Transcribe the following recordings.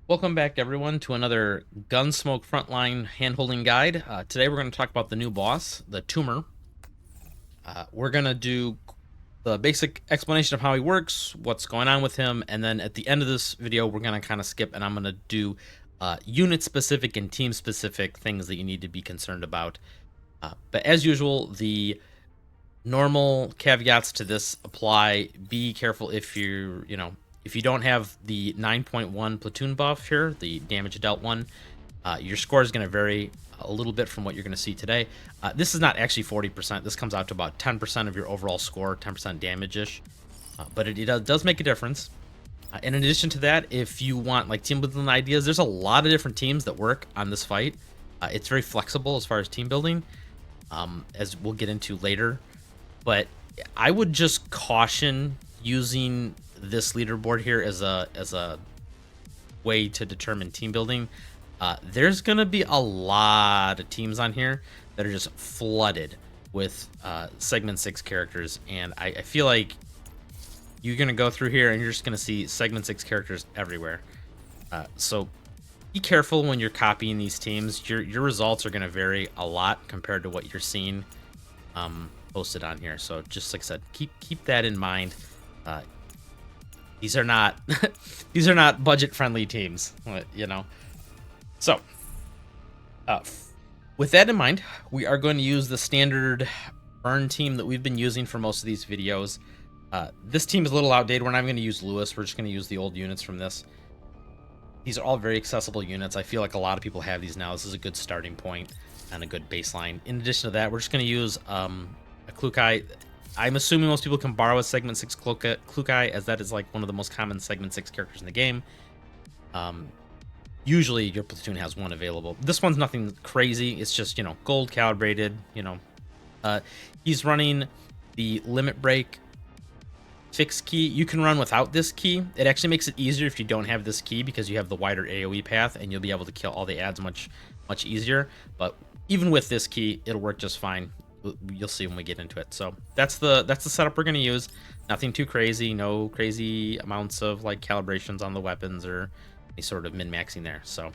Welcome back, everyone, to another Gunsmoke Frontline handholding guide. Today we're going to talk about the new boss, the Tumor. We're going to do the basic explanation of how he works, what's going on with him, and then at the end of this video, we're going to kind of skip, and I'm going to do unit-specific and team-specific things that you need to be concerned about. But as usual, the normal caveats to this apply. Be careful if if you don't have the 9.1 platoon buff here, the damage dealt one, your score is going to vary a little bit from what you're going to see today. This is not actually 40%. This comes out to about 10% of your overall score, 10% damage-ish. But it does make a difference. In addition to that, if you want like team building ideas, there's a lot of different teams that work on this fight. It's very flexible as far as team building, as we'll get into later. But I would just caution using this leaderboard here as a way to determine team building. There's gonna be a lot of teams on here that are just flooded with segment 6 characters, and I feel like you're gonna go through here and you're just gonna see segment 6 characters everywhere. So be careful when you're copying these teams. Your results are gonna vary a lot compared to what you're seeing posted on here. So just like I said, keep that in mind. These are not these are not budget friendly teams, you know. So with that in mind, we are going to use the standard burn team that we've been using for most of these videos. This team is a little outdated. We're not going to use Lewis. We're just going to use the old units from this. These are all very accessible units. I feel like a lot of people have these now. This is a good starting point and a good baseline. In addition to that, we're just going to use a Klukai. I'm assuming most people can borrow a segment 6 Klukai, as that is like one of the most common segment 6 characters in the game. Usually your platoon has one available. This one's nothing crazy. It's just, gold calibrated, he's running the limit break fixed key. You can run without this key. It actually makes it easier if you don't have this key, because you have the wider AoE path and you'll be able to kill all the ads much easier. But even with this key, it'll work just fine. You'll see when we get into it. So that's the setup we're going to use. Nothing too crazy. No crazy amounts of like calibrations on the weapons or any sort of min-maxing there. So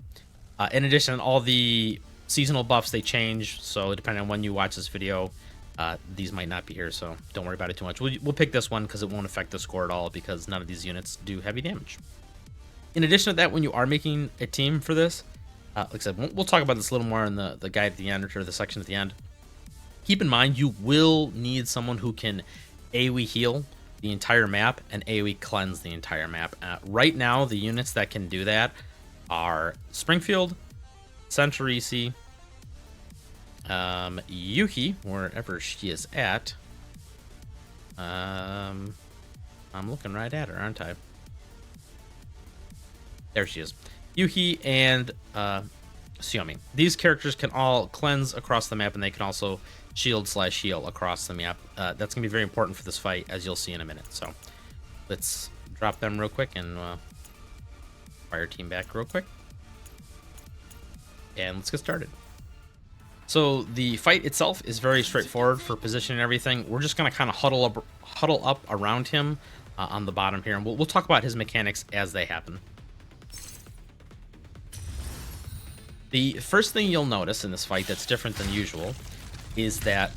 in addition, all the seasonal buffs, they change. So depending on when you watch this video, these might not be here. So don't worry about it too much. We'll pick this one because it won't affect the score at all, because none of these units do heavy damage. In addition to that, when you are making a team for this, like I said, we'll talk about this a little more in the guide at the end, or the section at the end. Keep in mind, you will need someone who can AoE heal the entire map and AoE cleanse the entire map. Right now, the units that can do that are Springfield, Centurici, Yoohee, wherever she is at. I'm looking right at her, aren't I? There she is. Yoohee and Suomi. These characters can all cleanse across the map, and they can also shield/heal across the map. That's gonna be very important for this fight, as you'll see in a minute. So let's drop them real quick and fire team back real quick, and let's get started. So the fight itself is very straightforward for position and everything. We're just gonna kind of huddle up around him on the bottom here, and we'll talk about his mechanics as they happen. The first thing you'll notice in this fight that's different than usual is that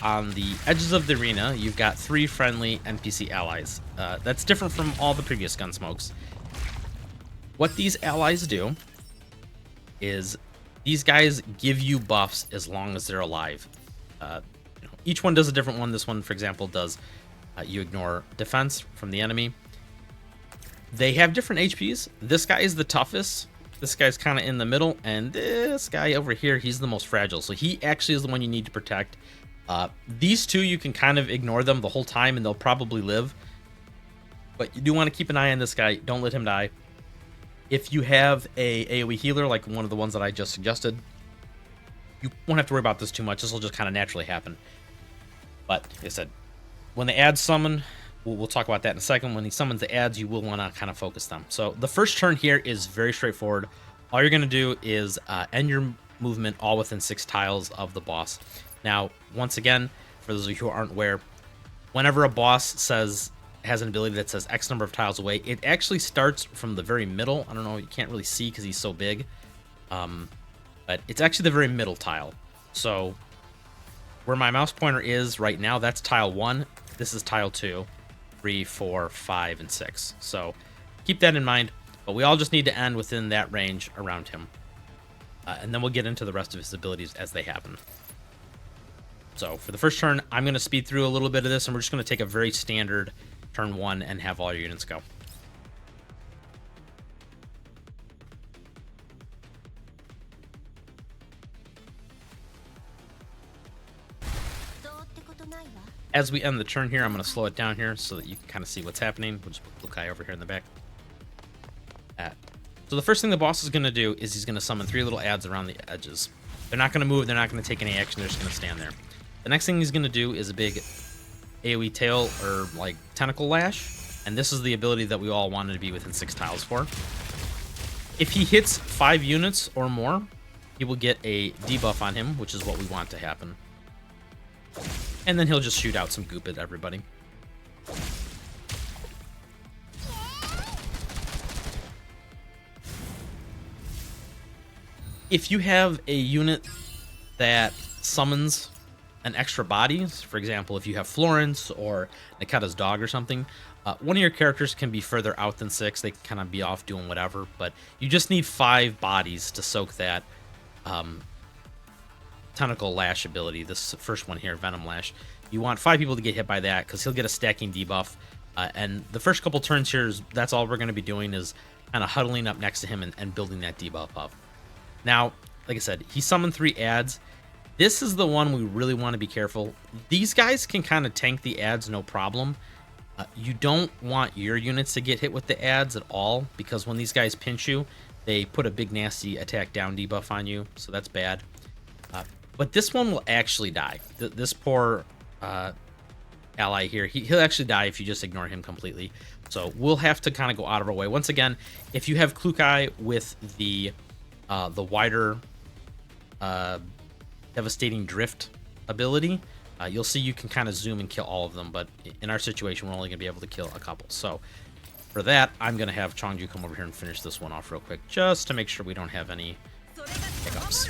on the edges of the arena, you've got 3 friendly NPC allies. That's different from all the previous Gunsmokes. What these allies do is these guys give you buffs as long as they're alive. Each one does a different one. This one, for example, does you ignore defense from the enemy. They have different HPs. This guy is the toughest. This guy's kind of in the middle, and this guy over here, he's the most fragile. So he actually is the one you need to protect. These two, you can kind of ignore them the whole time, and they'll probably live. But you do want to keep an eye on this guy. Don't let him die. If you have a AoE healer, like one of the ones that I just suggested, you won't have to worry about this too much. This will just kind of naturally happen. But like I said, when the ads summon, we'll talk about that in a second. When he summons the ads, you will want to kind of focus them. So the first turn here is very straightforward. All you're going to do is end your movement all within 6 tiles of the boss. Now, once again, for those of you who aren't aware, whenever a boss says has an ability that says X number of tiles away. It actually starts from the very middle. I don't know, you can't really see because he's so big. But it's actually the very middle tile. So where my mouse pointer is right now, that's tile 1. This is tile 2, 3, 4, 5, and 6. So keep that in mind. But we all just need to end within that range around him. And then we'll get into the rest of his abilities as they happen. So for the first turn, I'm going to speed through a little bit of this, and we're just going to take a very standard turn 1 and have all your units go. As we end the turn here, I'm going to slow it down here so that you can kind of see what's happening. We'll just put Lukai over here in the back. So the first thing the boss is going to do is he's going to summon 3 little adds around the edges. They're not going to move. They're not going to take any action. They're just going to stand there. The next thing he's going to do is a big AoE tail or like tentacle lash. And this is the ability that we all wanted to be within 6 tiles for. If he hits 5 units or more, he will get a debuff on him, which is what we want to happen. And then he'll just shoot out some goop at everybody. If you have a unit that summons an extra body, for example, if you have Florence or Niketa's dog or something, one of your characters can be further out than 6. They can kind of be off doing whatever, but you just need 5 bodies to soak that tentacle lash ability. This first one here, Venom Lash. You want 5 people to get hit by that because he'll get a stacking debuff. And the first couple turns here, that's all we're going to be doing is kind of huddling up next to him and building that debuff up. Now, like I said, he summoned 3 adds. This is the one we really want to be careful. These guys can kind of tank the adds, no problem. You don't want your units to get hit with the adds at all, because when these guys pinch you, they put a big nasty attack down debuff on you, so that's bad. But this one will actually die. This poor ally here, he'll actually die if you just ignore him completely. So we'll have to kind of go out of our way. Once again, if you have Klukai with the wider devastating drift ability, you'll see you can kind of zoom and kill all of them, but in our situation we're only going to be able to kill a couple. So for that, I'm going to have Chongju come over here and finish this one off real quick, just to make sure we don't have any hiccups.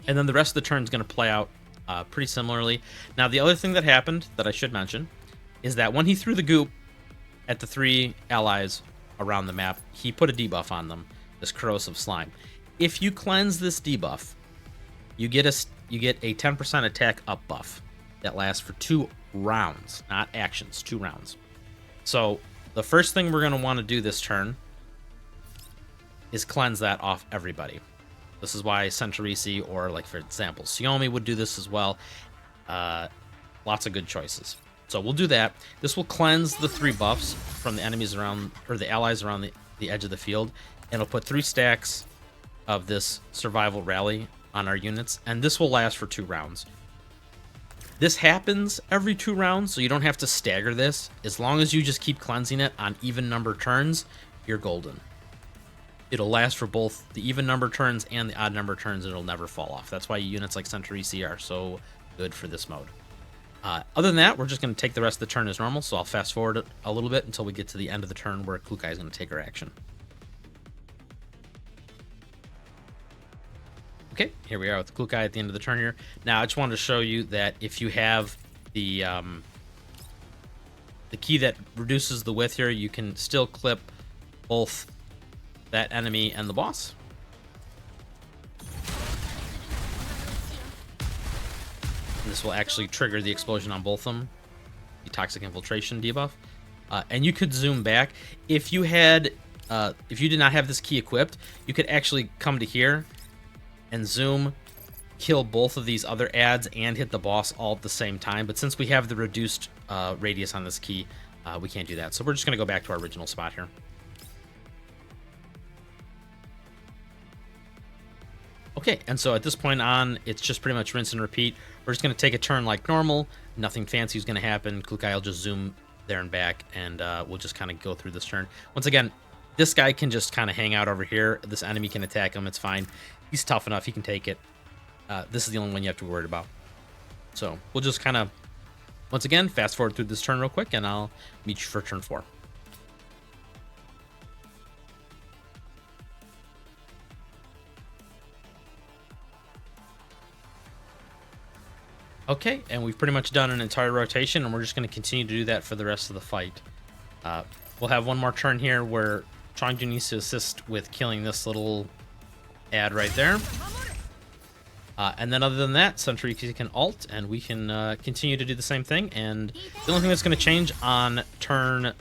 And then the rest of the turn is going to play out pretty similarly. Now the other thing that happened that I should mention is that when he threw the goop at the 3 allies around the map, he put a debuff on them, this corrosive slime. If you cleanse this debuff, you get a 10% attack up buff that lasts for 2 rounds, not actions, 2 rounds. So the first thing we're going to want to do this turn is cleanse that off everybody. This is why Centrisi or, like, for example, Suomi would do this as well. Lots of good choices. So we'll do that. This will cleanse the 3 buffs from the enemies around, or the allies around the edge of the field. And it'll put 3 stacks of this survival rally on our units, and this will last for 2 rounds. This happens every 2 rounds, so you don't have to stagger this. As long as you just keep cleansing it on even number turns, you're golden. It'll last for both the even number turns and the odd number turns, and it'll never fall off. That's why units like Centrisi are so good for this mode. Other than that, we're just going to take the rest of the turn as normal, so I'll fast forward a little bit until we get to the end of the turn where Klukai is going to take her action. Okay, here we are with Klukai at the end of the turn here. Now, I just wanted to show you that if you have the key that reduces the width here, you can still clip both that enemy and the boss. And this will actually trigger the explosion on both of them, the toxic infiltration debuff. And you could zoom back. If you did not have this key equipped, you could actually come to here and zoom, kill both of these other adds, and hit the boss all at the same time. But since we have the reduced radius on this key, we can't do that. So we're just going to go back to our original spot here. Okay, and so at this point on, it's just pretty much rinse and repeat. We're just going to take a turn like normal. Nothing fancy is going to happen. Klukai will just zoom there and back, and we'll just kind of go through this turn. Once again, this guy can just kind of hang out over here. This enemy can attack him. It's fine. He's tough enough. He can take it. This is the only one you have to be worried about. So we'll just kind of Once again, fast forward through this turn real quick, and I'll meet you for turn 4. Okay, and we've pretty much done an entire rotation, and we're just going to continue to do that for the rest of the fight. We'll have one more turn here where Changju needs to assist with killing this little ad right there. And then other than that, Suntory can ult, and we can continue to do the same thing. And the only thing that's going to change on turn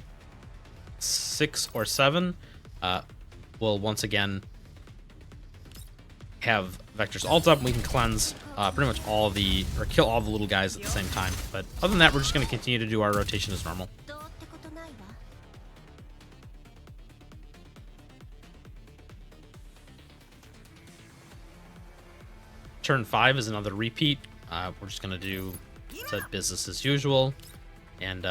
6 or 7, we'll once again have Vector's ult up, and we can cleanse pretty much all the, or kill all the little guys at the same time. But other than that, we're just going to continue to do our rotation as normal. Turn 5 is another repeat. We're just going to do business as usual. And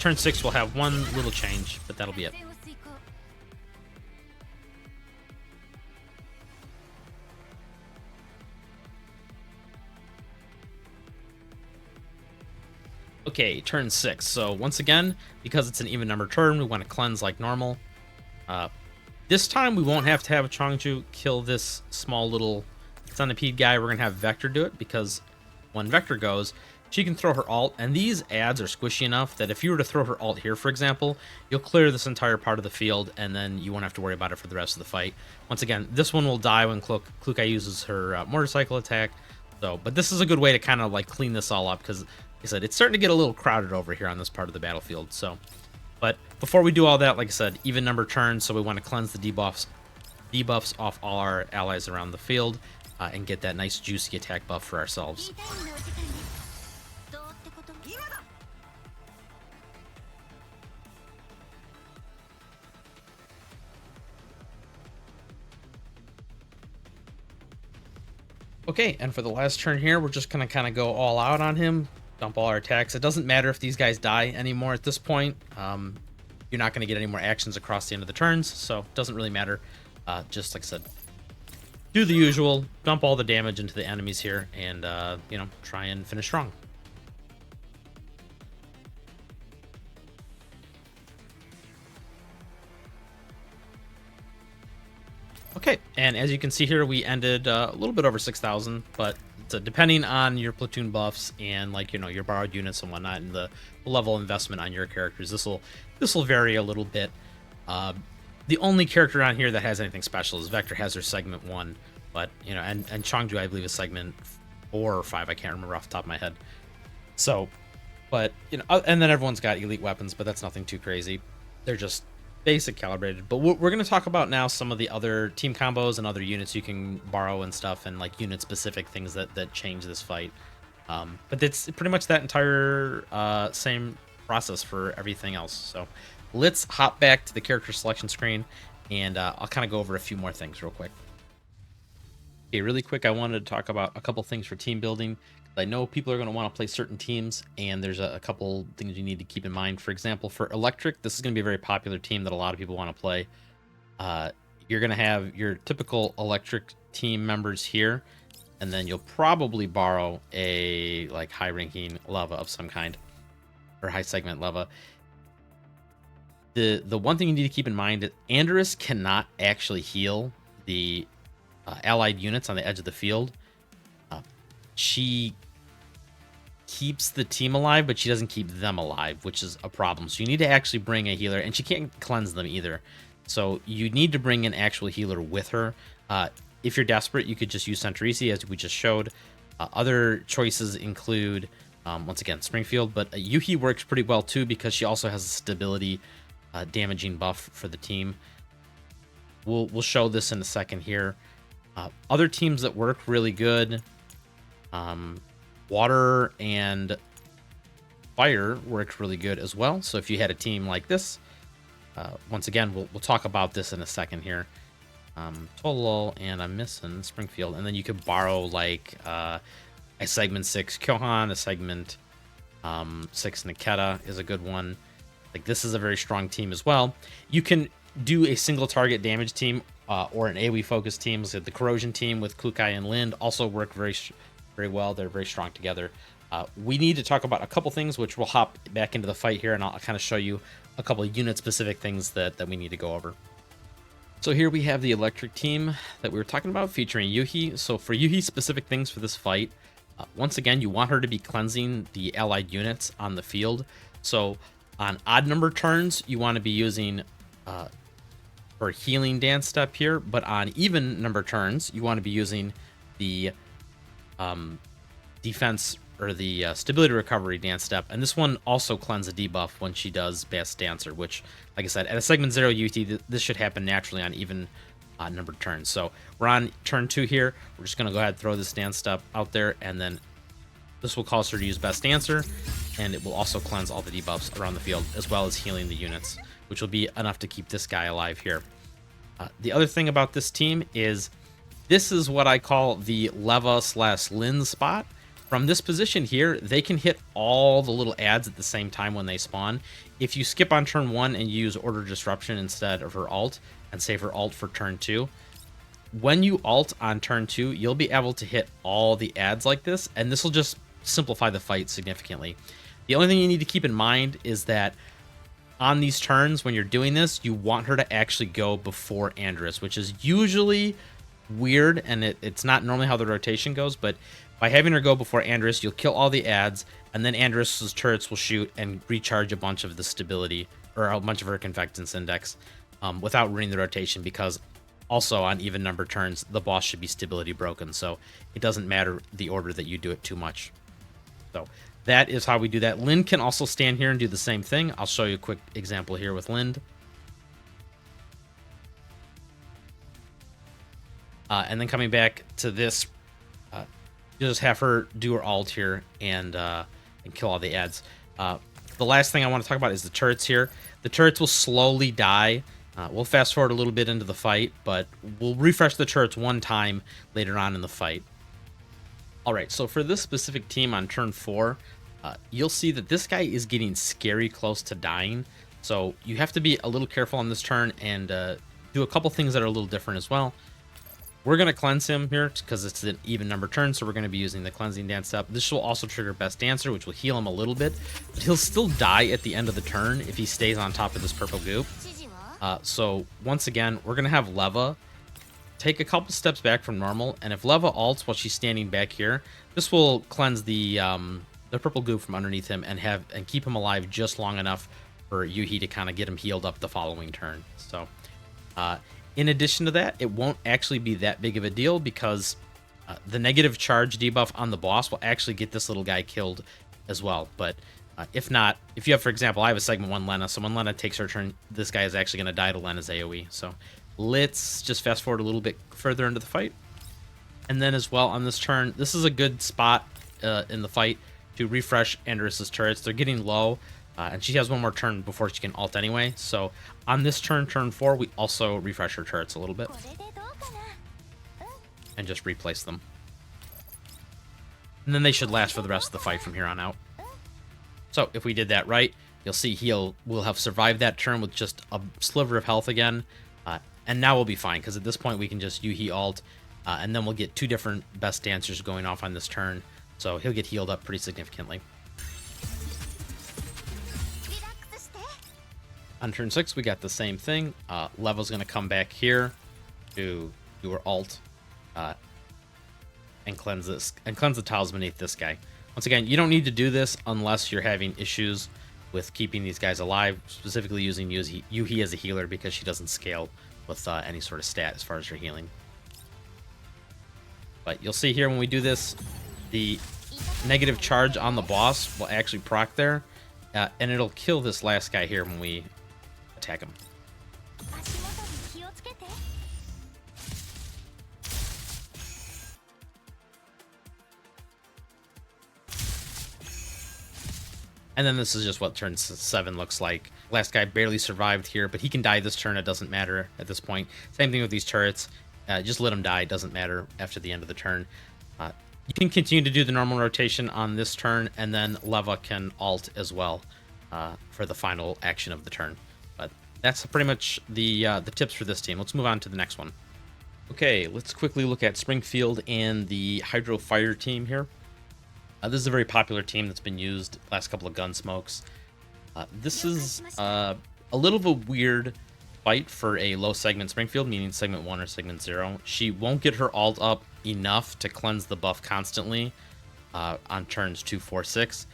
turn 6 will have one little change, but that'll be it. Okay, turn 6. So once again, because it's an even number turn, we want to cleanse like normal. This time we won't have to have Changju kill this small little centipede guy. We're going to have Vector do it, because when Vector goes, she can throw her ult, and these ads are squishy enough that if you were to throw her ult here, for example, you'll clear this entire part of the field, and then you won't have to worry about it for the rest of the fight. Once again, this one will die when Klukai uses her motorcycle attack. So, but this is a good way to kind of like clean this all up, because like I said, it's starting to get a little crowded over here on this part of the battlefield. So, but before we do all that, like I said, even number turns, so we want to cleanse the debuffs off all our allies around the field, and get that nice juicy attack buff for ourselves. Okay, and for the last turn here, we're just going to kind of go all out on him, dump all our attacks. It doesn't matter if these guys die anymore at this point. You're not going to get any more actions across the end of the turns, so it doesn't really matter. Just like I said, do the usual, dump all the damage into the enemies here, and, you know, try and finish strong. Okay, and as you can see here, we ended a little bit over 6,000, but depending on your platoon buffs and, like, you know, your borrowed units and whatnot, and the level of investment on your characters, this will vary a little bit. The only character on here that has anything special is Vector has her segment 1, but, you know, and Changju, I believe, is segment 4 or 5. I can't remember off the top of my head. So, but, you know, and then everyone's got elite weapons, but that's nothing too crazy. They're just basic calibrated. But we're going to talk about now some of the other team combos and other units you can borrow and stuff, and like unit specific things that change this fight. But it's pretty much that entire same process for everything else. So let's hop back to the character selection screen, and I'll kind of go over a few more things real quick. Okay, really quick, I wanted to talk about a couple things for team building. I know people are going to want to play certain teams, and there's a couple things you need to keep in mind. For example, for Electric, this is going to be a very popular team that a lot of people want to play. You're going to have your typical Electric team members here, and then you'll probably borrow a like high-ranking Leva of some kind, or high-segment Leva. The one thing you need to keep in mind is Andrus cannot actually heal the allied units on the edge of the field. She keeps the team alive, but she doesn't keep them alive, which is a problem. So you need to actually bring a healer, and she can't cleanse them either. So you need to bring an actual healer with her. If you're desperate, you could just use Centrisi, as we just showed. Other choices include, once again, Springfield, but Yoohee works pretty well too, because she also has a stability damaging buff for the team. We'll show this in a second here. Other teams that work really good, water and fire works really good as well. So if you had a team like this, once again, we'll talk about this in a second here. Tolol, and I'm missing Springfield, and then you could borrow like a segment 6 Kyohan, a segment 6 Niketa is a good one. Like, this is a very strong team as well. You can do a single target damage team, or an AoE focused team. So the Corrosion team with Klukai and Lind also work very well. They're very strong together. We need to talk about a couple things, which we'll hop back into the fight here, and I'll kind of show you a couple of unit-specific things that we need to go over. So here we have the electric team that we were talking about, featuring Yoohee. So for Yoohee specific things for this fight, once again, you want her to be cleansing the allied units on the field. So on odd number turns, you want to be using her healing dance step here, but on even number turns, you want to be using the defense or the stability recovery dance step, and this one also cleanses a debuff when she does Best Dancer, which, like I said, at a segment 0 UT, this should happen naturally on even numbered turns. So we're on turn 2 here. We're just going to go ahead and throw this dance step out there, and then this will cause her to use Best Dancer, and it will also cleanse all the debuffs around the field, as well as healing the units, which will be enough to keep this guy alive here. The other thing about this team is this is what I call the Leva/Lyn spot. From this position here, they can hit all the little adds at the same time when they spawn. If you skip on turn 1 and use Order Disruption instead of her ult, and save her ult for turn 2, when you ult on turn 2, you'll be able to hit all the adds like this, and this will just simplify the fight significantly. The only thing you need to keep in mind is that on these turns, when you're doing this, you want her to actually go before Andrus, which is usually weird, and it's not normally how the rotation goes, but by having her go before Andrus, you'll kill all the adds, and then Andrus's turrets will shoot and recharge a bunch of the stability, or a bunch of her Convectance Index, without ruining the rotation, because also on even number turns, the boss should be stability broken, so it doesn't matter the order that you do it too much. So that is how we do that. Lind can also stand here and do the same thing. I'll show you a quick example here with Lind. And then coming back to this, you just have her do her ult here and kill all the adds. The last thing I want to talk about is the turrets here. The turrets will slowly die. We'll fast forward a little bit into the fight, but we'll refresh the turrets one time later on in the fight. Alright, so for this specific team on turn 4, you'll see that this guy is getting scary close to dying. So you have to be a little careful on this turn and do a couple things that are a little different as well. We're going to cleanse him here because it's an even number turn, so we're going to be using the cleansing dance step. This will also trigger Best Dancer, which will heal him a little bit, but he'll still die at the end of the turn if he stays on top of this purple goop. So once again, we're going to have Leva take a couple steps back from normal, and if Leva ults while she's standing back here, this will cleanse the purple goop from underneath him and keep him alive just long enough for Yoohee to kind of get him healed up the following turn. So in addition to that, it won't actually be that big of a deal because the negative charge debuff on the boss will actually get this little guy killed as well. But if not, if you have, for example, I have a segment 1 Lena, so when Lena takes her turn, this guy is actually going to die to Lena's AoE. So let's just fast forward a little bit further into the fight. And then as well on this turn, this is a good spot in the fight to refresh Andrus's turrets. They're getting low. And she has one more turn before she can ult anyway. So on this turn, turn 4, we also refresh her turrets a little bit. And just replace them. And then they should last for the rest of the fight from here on out. So if we did that right, you'll see we'll have survived that turn with just a sliver of health again. And now we'll be fine, because at this point we can just Yoohee ult. And then we'll get 2 different Best Dancers going off on this turn. So he'll get healed up pretty significantly. On turn 6, we got the same thing. Level's going to come back here to do her ult and cleanse the tiles beneath this guy. Once again, you don't need to do this unless you're having issues with keeping these guys alive, specifically using Yoohee as a healer because she doesn't scale with any sort of stat as far as her healing. But you'll see here when we do this, the negative charge on the boss will actually proc there, and it'll kill this last guy here when we attack him. And then this is just what turn 7 looks like. Last guy barely survived here, but he can die this turn. It doesn't matter at this point. Same thing with these turrets. Just let him die. It doesn't matter after the end of the turn. You can continue to do the normal rotation on this turn, and then Leva can ult as well for the final action of the turn. But that's pretty much the tips for this team. Let's move on to the next one. Okay, let's quickly look at Springfield and the Hydro Fire team here. This is a very popular team that's been used last couple of Gunsmokes. This is a little of a weird fight for a low segment Springfield, meaning segment 1 or segment 0. She won't get her ult up enough to cleanse the buff constantly on turns 2, 4, 6.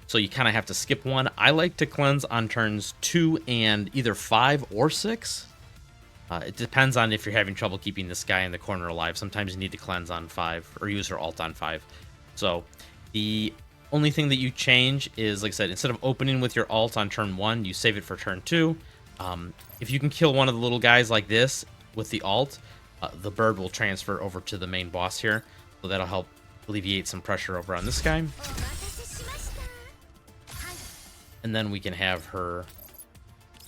So you kind of have to skip one. I like to cleanse on turns 2 and either 5 or 6. It depends on if you're having trouble keeping this guy in the corner alive. Sometimes you need to cleanse on 5 or use her ult on 5. So the only thing that you change is, like I said, instead of opening with your ult on turn 1, you save it for turn 2. If you can kill one of the little guys like this with the ult, the bird will transfer over to the main boss here. So that'll help alleviate some pressure over on this guy. And then we can have her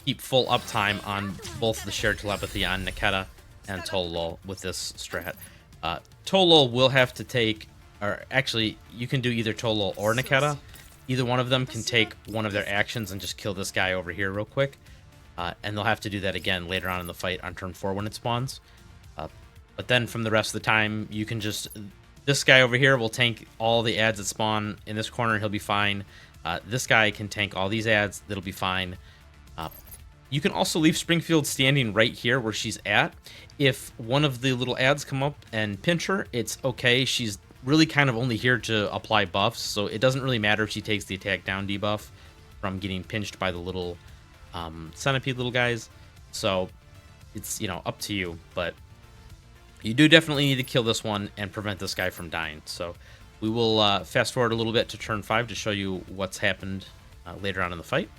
keep full uptime on both the shared telepathy on Niketa and Tolol with this strat. Tolol will have to take, or actually, you can do either Tolol or Niketa. Either one of them can take one of their actions and just kill this guy over here real quick. And they'll have to do that again later on in the fight on turn 4 when it spawns. But then from the rest of the time, you can just... This guy over here will tank all the ads that spawn in this corner. He'll be fine. This guy can tank all these ads. That'll be fine. You can also leave Springfield standing right here where she's at. If one of the little ads come up and pinch her, it's okay. She's really kind of only here to apply buffs, so it doesn't really matter if she takes the attack down debuff from getting pinched by the little centipede little guys. So it's, you know, up to you, but you do definitely need to kill this one and prevent this guy from dying. So we will fast forward a little bit to turn 5 to show you what's happened later on in the fight.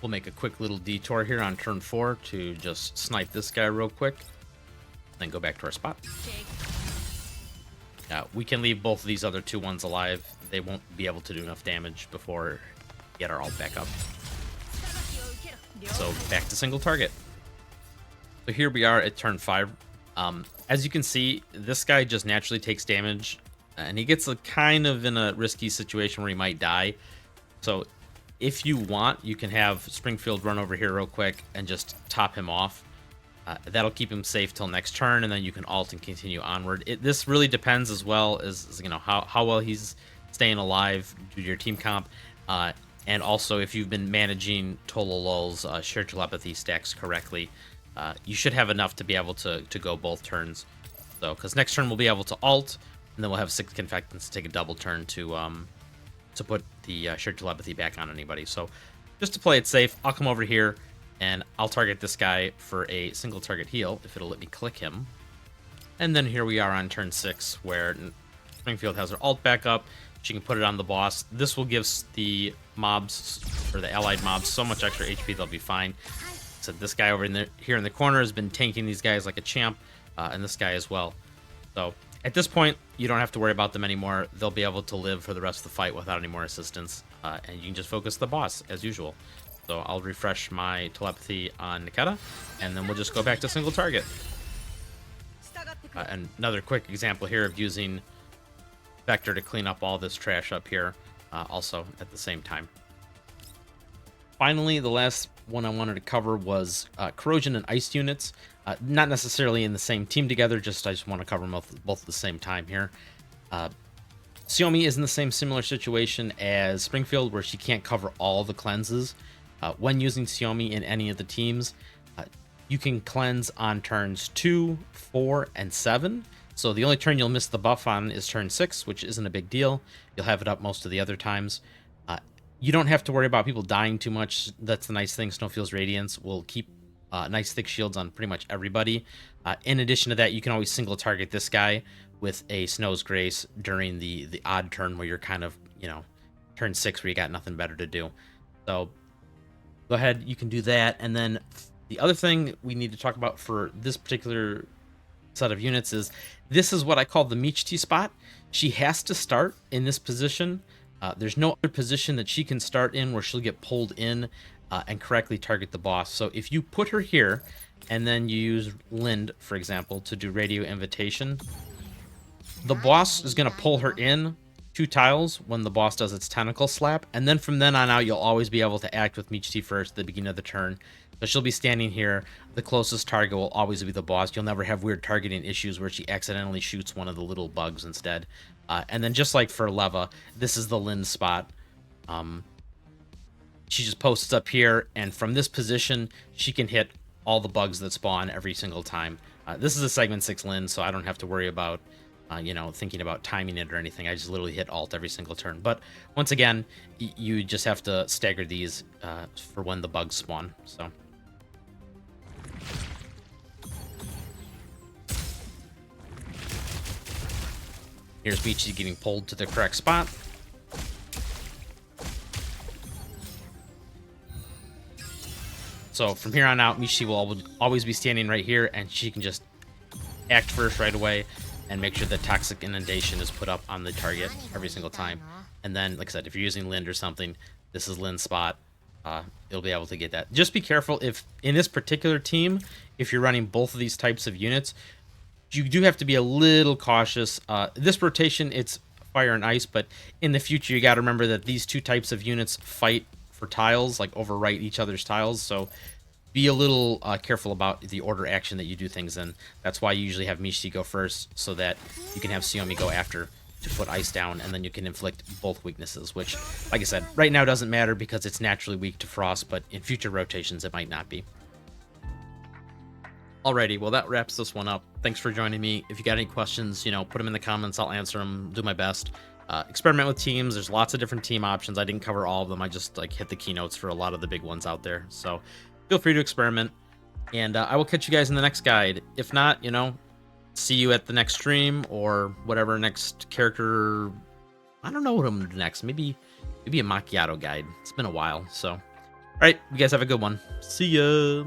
We'll make a quick little detour here on turn 4 to just snipe this guy real quick, then go back to our spot. We can leave both of these other 2 ones alive. They won't be able to do enough damage before we get our ult back up. So back to single target. So here we are at turn 5. As you can see, this guy just naturally takes damage, and he gets kind of in a risky situation where he might die. So if you want, you can have Springfield run over here real quick and just top him off. That'll keep him safe till next turn, and then you can ult and continue onward. This really depends as well as you know how well he's staying alive due to your team comp, and also if you've been managing Tololol's shared telepathy stacks correctly. You should have enough to be able to go both turns. So, because next turn we'll be able to ult, and then we'll have 6 Confectants to take a double turn to put the shared telepathy back on anybody. So, just to play it safe, I'll come over here, and I'll target this guy for a single target heal, if it'll let me click him. And then here we are on turn 6, where Springfield has her ult back up. She can put it on the boss. This will give the mobs, or the allied mobs, so much extra HP they'll be fine. So this guy over here in the corner has been tanking these guys like a champ, and this guy as well. So at this point, you don't have to worry about them anymore. They'll be able to live for the rest of the fight without any more assistance, and you can just focus the boss as usual. So I'll refresh my telepathy on Niketa, and then we'll just go back to single target. And another quick example here of using Vector to clean up all this trash up here, also at the same time. Finally, the last one I wanted to cover was Corrosion and Ice units. Not necessarily in the same team together, I just want to cover them both at the same time here. Suomi is in the same similar situation as Springfield, where she can't cover all the cleanses. When using Suomi in any of the teams, you can cleanse on turns 2, 4, and 7. So the only turn you'll miss the buff on is turn 6, which isn't a big deal. You'll have it up most of the other times. You don't have to worry about people dying too much. That's the nice thing. Snowfield's Radiance will keep nice thick shields on pretty much everybody. In addition to that, you can always single target this guy with a Snow's Grace during the odd turn where you're kind of, you know, turn 6 where you got nothing better to do. So go ahead, you can do that. And then the other thing we need to talk about for this particular set of units is this is what I call the Michti spot. She has to start in this position. There's no other position that she can start in where she'll get pulled in and correctly target the boss. So if you put her here and then you use Lind, for example, to do radio invitation, the boss is going to pull her in 2 tiles when the boss does its tentacle slap, and then from then on out you'll always be able to act with Michti first at the beginning of the turn So she'll be standing here. The closest target will always be the boss. You'll never have weird targeting issues where she accidentally shoots one of the little bugs instead. And then just like for Leva, this is the Lynn spot. She just posts up here, and from this position, she can hit all the bugs that spawn every single time. This is a segment 6 Lynn, so I don't have to worry about, thinking about timing it or anything. I just literally hit alt every single turn. But once again, you just have to stagger these for when the bugs spawn. So. Here's Michi getting pulled to the correct spot. So from here on out, Michi will always be standing right here, and she can just act first right away and make sure that Toxic Inundation is put up on the target every single time. And then, like I said, if you're using Lind or something, this is Lind's spot. You'll be able to get that. Just be careful if, in this particular team, if you're running both of these types of units, you do have to be a little cautious. This rotation, it's fire and ice, but in the future, you got to remember that these two types of units fight for tiles, like overwrite each other's tiles, so be a little careful about the order action that you do things in. That's why you usually have Michi go first, so that you can have Suomi go after to put ice down, and then you can inflict both weaknesses, which, like I said, right now doesn't matter because it's naturally weak to frost, but in future rotations it might not be. Alrighty, well that wraps this one up. Thanks for joining me. If you got any questions, put them in the comments. I'll answer them, do my best. Experiment with teams. There's lots of different team options. I didn't cover all of them. I just hit the keynotes for a lot of the big ones out there. So feel free to experiment, and I will catch you guys in the next guide. If not, see you at the next stream or whatever next character. I don't know what I'm gonna do next. Maybe a macchiato guide. It's been a while. So, all right, you guys have a good one. See ya.